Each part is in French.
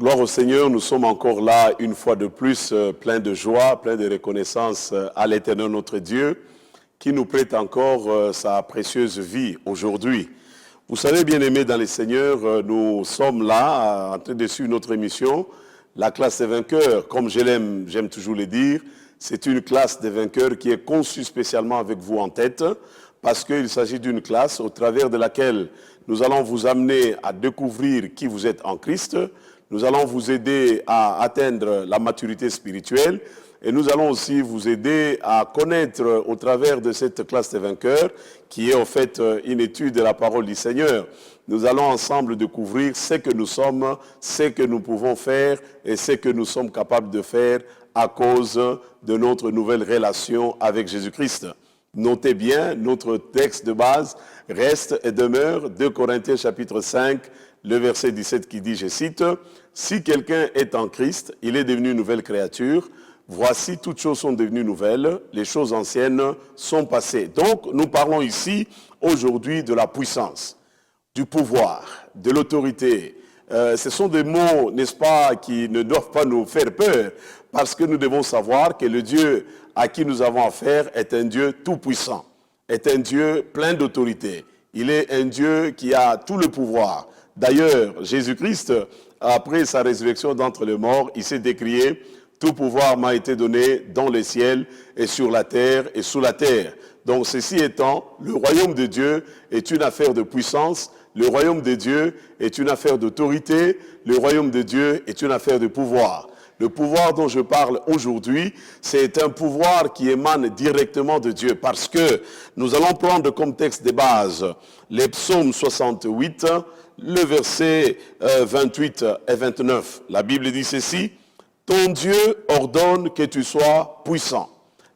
Gloire au Seigneur, nous sommes encore là une fois de plus, plein de joie, plein de reconnaissance à l'Éternel notre Dieu, qui nous prête encore sa précieuse vie aujourd'hui. Vous savez, bien-aimés dans les Seigneurs, nous sommes là en train de suivre notre émission, la classe des vainqueurs. Comme j'aime toujours le dire, c'est une classe des vainqueurs qui est conçue spécialement avec vous en tête, parce qu'il s'agit d'une classe au travers de laquelle nous allons vous amener à découvrir qui vous êtes en Christ. Nous allons vous aider à atteindre la maturité spirituelle et nous allons aussi vous aider à connaître au travers de cette classe des vainqueurs, qui est en fait une étude de la parole du Seigneur. Nous allons ensemble découvrir ce que nous sommes, ce que nous pouvons faire et ce que nous sommes capables de faire à cause de notre nouvelle relation avec Jésus-Christ. Notez bien, notre texte de base reste et demeure 2 Corinthiens chapitre 5, le verset 17 qui dit, je cite, « Si quelqu'un est en Christ, il est devenu une nouvelle créature. Voici, toutes choses sont devenues nouvelles, les choses anciennes sont passées. » Donc, nous parlons ici, aujourd'hui, de la puissance, du pouvoir, de l'autorité. Ce sont des mots, n'est-ce pas, qui ne doivent pas nous faire peur, parce que nous devons savoir que le Dieu à qui nous avons affaire est un Dieu tout-puissant, est un Dieu plein d'autorité. Il est un Dieu qui a tout le pouvoir. D'ailleurs, Jésus-Christ, après sa résurrection d'entre les morts, il s'est décrié « Tout pouvoir m'a été donné dans les ciels et sur la terre et sous la terre ». Donc, ceci étant, le royaume de Dieu est une affaire de puissance, le royaume de Dieu est une affaire d'autorité, le royaume de Dieu est une affaire de pouvoir. Le pouvoir dont je parle aujourd'hui, c'est un pouvoir qui émane directement de Dieu, parce que nous allons prendre comme texte de base les psaumes 68, le verset 28 et 29. La Bible dit ceci, « Ton Dieu ordonne que tu sois puissant. »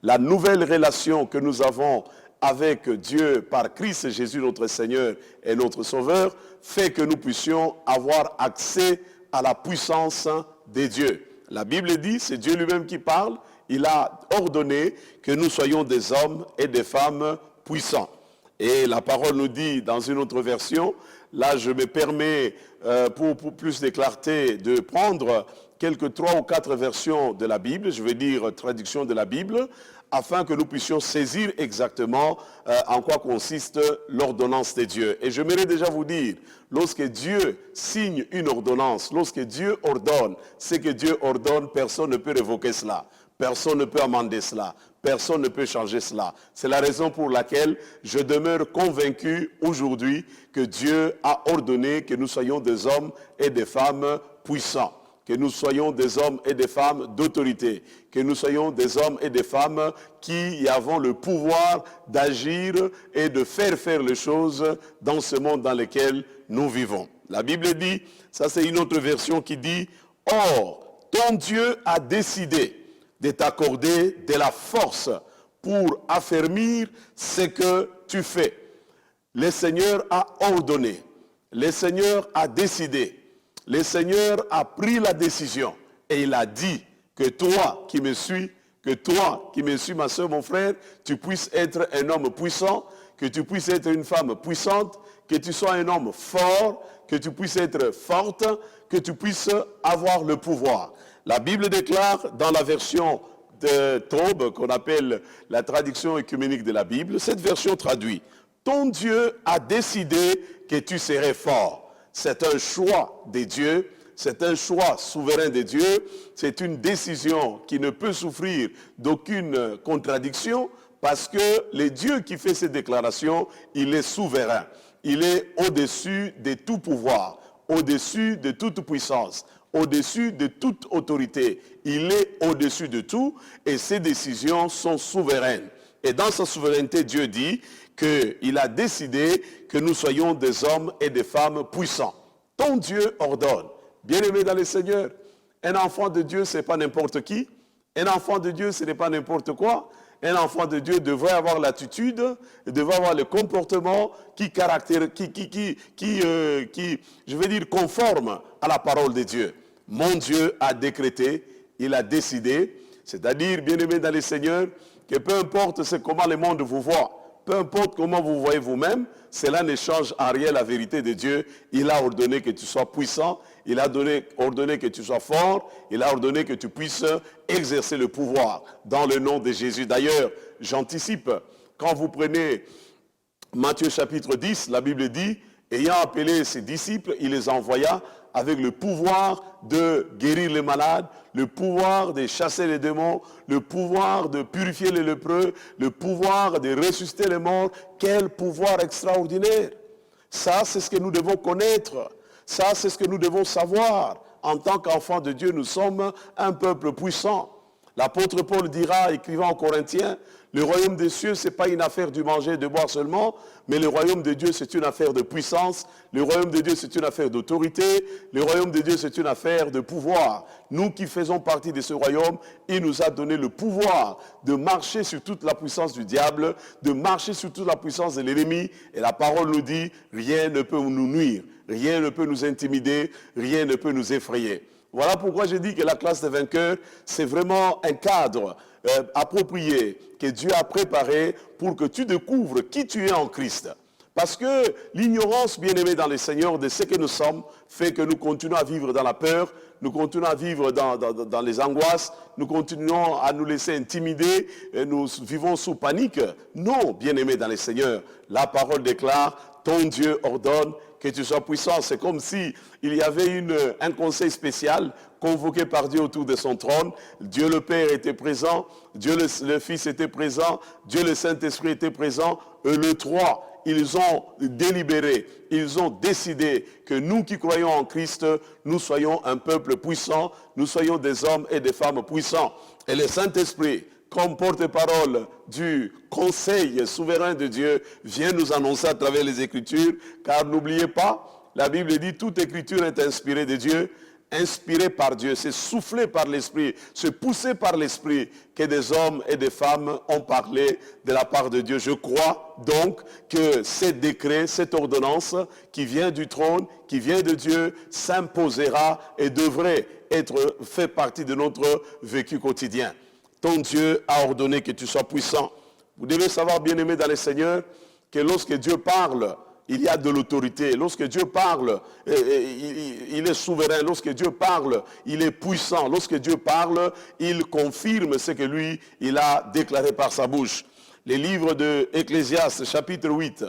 La nouvelle relation que nous avons avec Dieu par Christ Jésus notre Seigneur et notre Sauveur fait que nous puissions avoir accès à la puissance de Dieu. La Bible dit, c'est Dieu lui-même qui parle, il a ordonné que nous soyons des hommes et des femmes puissants. Et la parole nous dit dans une autre version, là je me permets pour plus de clarté de prendre quelques 3 ou 4 versions de la Bible, je veux dire traduction de la Bible, afin que nous puissions saisir exactement en quoi consiste l'ordonnance de Dieu. Et j'aimerais déjà vous dire, lorsque Dieu signe une ordonnance, lorsque Dieu ordonne, ce que Dieu ordonne, personne ne peut révoquer cela. Personne ne peut amender cela. Personne ne peut changer cela. C'est la raison pour laquelle je demeure convaincu aujourd'hui que Dieu a ordonné que nous soyons des hommes et des femmes puissants, que nous soyons des hommes et des femmes d'autorité, que nous soyons des hommes et des femmes qui avons le pouvoir d'agir et de faire les choses dans ce monde dans lequel nous vivons. La Bible dit, ça c'est une autre version qui dit, « Or, ton Dieu a décidé de t'accorder de la force pour affermir ce que tu fais. Le Seigneur a ordonné, le Seigneur a décidé, le Seigneur a pris la décision et il a dit que toi qui me suis, ma soeur, mon frère, tu puisses être un homme puissant, que tu puisses être une femme puissante, que tu sois un homme fort, que tu puisses être forte, que tu puisses avoir le pouvoir. La Bible déclare dans la version de Taube, qu'on appelle la traduction œcuménique de la Bible, cette version traduit « Ton Dieu a décidé que tu serais fort ». C'est un choix de Dieu, c'est un choix souverain de Dieu, c'est une décision qui ne peut souffrir d'aucune contradiction parce que le Dieu qui fait ces déclarations, il est souverain. Il est au-dessus de tout pouvoir, au-dessus de toute puissance, au-dessus de toute autorité. Il est au-dessus de tout et ses décisions sont souveraines. Et dans sa souveraineté, Dieu dit qu'il a décidé que nous soyons des hommes et des femmes puissants. Ton Dieu ordonne. Bien-aimé dans le Seigneur, un enfant de Dieu, ce n'est pas n'importe qui. Un enfant de Dieu, ce n'est pas n'importe quoi. Un enfant de Dieu devrait avoir l'attitude, devrait avoir le comportement qui je veux dire, conforme à la parole de Dieu. Mon Dieu a décrété, il a décidé, c'est-à-dire, bien-aimé dans le Seigneur, que peu importe comment le monde vous voit, peu importe comment vous voyez vous-même, cela ne change en rien la vérité de Dieu. Il a ordonné que tu sois puissant, il a ordonné que tu sois fort, il a ordonné que tu puisses exercer le pouvoir dans le nom de Jésus. D'ailleurs, j'anticipe, quand vous prenez Matthieu chapitre 10, la Bible dit, ayant appelé ses disciples, il les envoya avec le pouvoir de guérir les malades, le pouvoir de chasser les démons, le pouvoir de purifier les lépreux, le pouvoir de ressusciter les morts. Quel pouvoir extraordinaire! Ça, c'est ce que nous devons connaître. Ça, c'est ce que nous devons savoir. En tant qu'enfants de Dieu, nous sommes un peuple puissant. L'apôtre Paul dira, écrivant aux Corinthiens, le royaume des cieux, ce n'est pas une affaire du manger et de boire seulement, mais le royaume de Dieu, c'est une affaire de puissance. Le royaume de Dieu, c'est une affaire d'autorité. Le royaume de Dieu, c'est une affaire de pouvoir. Nous qui faisons partie de ce royaume, il nous a donné le pouvoir de marcher sur toute la puissance du diable, de marcher sur toute la puissance de l'ennemi. Et la parole nous dit, rien ne peut nous nuire, rien ne peut nous intimider, rien ne peut nous effrayer. Voilà pourquoi je dis que la classe des vainqueurs, c'est vraiment un cadre approprié que Dieu a préparé pour que tu découvres qui tu es en Christ. Parce que l'ignorance, bien-aimée dans le Seigneur, de ce que nous sommes, fait que nous continuons à vivre dans la peur, nous continuons à vivre dans les angoisses, nous continuons à nous laisser intimider, nous vivons sous panique. Non, bien-aimés dans le Seigneur, la parole déclare, ton Dieu ordonne que tu sois puissant. C'est comme si il y avait un conseil spécial convoqué par Dieu autour de son trône. Dieu le Père était présent, Dieu le Fils était présent, Dieu le Saint-Esprit était présent. Eux, les trois, ils ont délibéré, ils ont décidé que nous qui croyons en Christ, nous soyons un peuple puissant, nous soyons des hommes et des femmes puissants. Et le Saint-Esprit, comme porte-parole du conseil souverain de Dieu, vient nous annoncer à travers les Écritures, car n'oubliez pas, la Bible dit, toute Écriture est inspirée de Dieu, inspirée par Dieu, c'est soufflé par l'Esprit, c'est poussé par l'Esprit que des hommes et des femmes ont parlé de la part de Dieu. Je crois donc que ce décret, cette ordonnance qui vient du trône, qui vient de Dieu, s'imposera et devrait être fait partie de notre vécu quotidien. Ton Dieu a ordonné que tu sois puissant. Vous devez savoir, bien-aimés dans le Seigneur, que lorsque Dieu parle, il y a de l'autorité. Lorsque Dieu parle, il est souverain. Lorsque Dieu parle, il est puissant. Lorsque Dieu parle, il confirme ce que lui, il a déclaré par sa bouche. Les livres de Ecclésiaste, chapitre 8,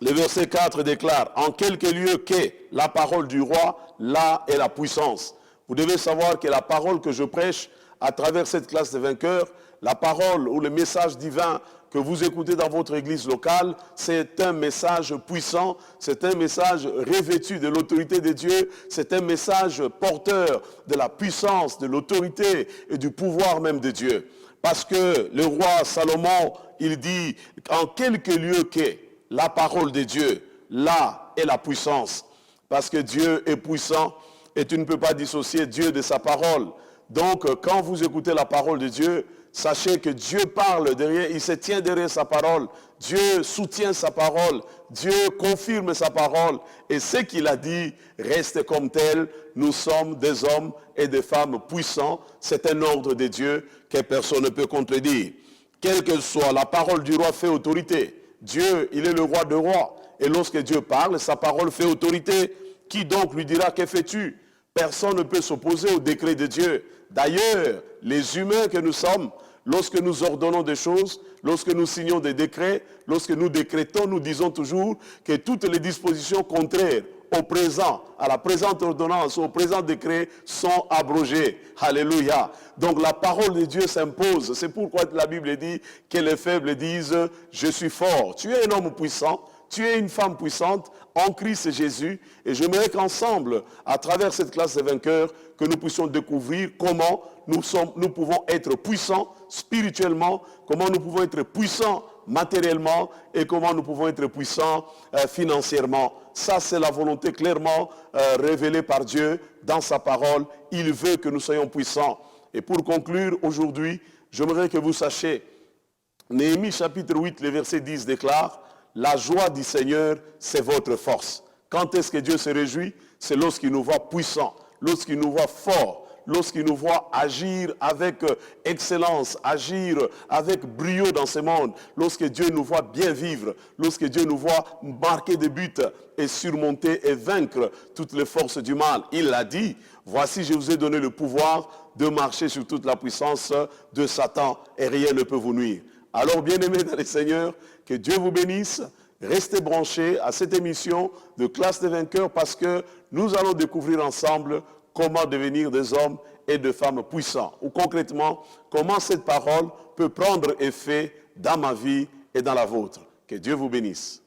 le verset 4 déclare, « En quelque lieu qu'est la parole du roi, là est la puissance. » Vous devez savoir que la parole que je prêche, à travers cette classe de vainqueurs, la parole ou le message divin que vous écoutez dans votre église locale, c'est un message puissant, c'est un message revêtu de l'autorité de Dieu, c'est un message porteur de la puissance, de l'autorité et du pouvoir même de Dieu. Parce que le roi Salomon, il dit, en quelque lieu qu'est la parole de Dieu, là est la puissance. Parce que Dieu est puissant et tu ne peux pas dissocier Dieu de sa parole. Donc, quand vous écoutez la parole de Dieu, sachez que Dieu parle derrière, il se tient derrière sa parole. Dieu soutient sa parole. Dieu confirme sa parole. Et ce qu'il a dit reste comme tel. Nous sommes des hommes et des femmes puissants. C'est un ordre de Dieu que personne ne peut contredire. Quelle que soit la parole du roi fait autorité. Dieu, il est le roi des rois. Et lorsque Dieu parle, sa parole fait autorité. Qui donc lui dira, que fais-tu? Personne ne peut s'opposer au décret de Dieu. D'ailleurs, les humains que nous sommes, lorsque nous ordonnons des choses, lorsque nous signons des décrets, lorsque nous décrétons, nous disons toujours que toutes les dispositions contraires au présent, à la présente ordonnance, au présent décret, sont abrogées. Alléluia. Donc la parole de Dieu s'impose. C'est pourquoi la Bible dit que les faibles disent « Je suis fort ». Tu es un homme puissant. Tu es une femme puissante en Christ Jésus et j'aimerais qu'ensemble, à travers cette classe des vainqueurs, que nous puissions découvrir comment nous pouvons être puissants spirituellement, comment nous pouvons être puissants matériellement et comment nous pouvons être puissants financièrement. Ça, c'est la volonté clairement révélée par Dieu dans sa parole. Il veut que nous soyons puissants. Et pour conclure aujourd'hui, j'aimerais que vous sachiez, Néhémie chapitre 8, le verset 10 déclare, la joie du Seigneur, c'est votre force. Quand est-ce que Dieu se réjouit? C'est lorsqu'il nous voit puissants, lorsqu'il nous voit forts, lorsqu'il nous voit agir avec excellence, agir avec brio dans ce monde, lorsque Dieu nous voit bien vivre, lorsque Dieu nous voit marquer des buts et surmonter et vaincre toutes les forces du mal. Il l'a dit, voici je vous ai donné le pouvoir de marcher sur toute la puissance de Satan et rien ne peut vous nuire. Alors bien-aimés dans le Seigneur, que Dieu vous bénisse. Restez branchés à cette émission de Classe des vainqueurs parce que nous allons découvrir ensemble comment devenir des hommes et des femmes puissants. Ou concrètement, comment cette parole peut prendre effet dans ma vie et dans la vôtre. Que Dieu vous bénisse.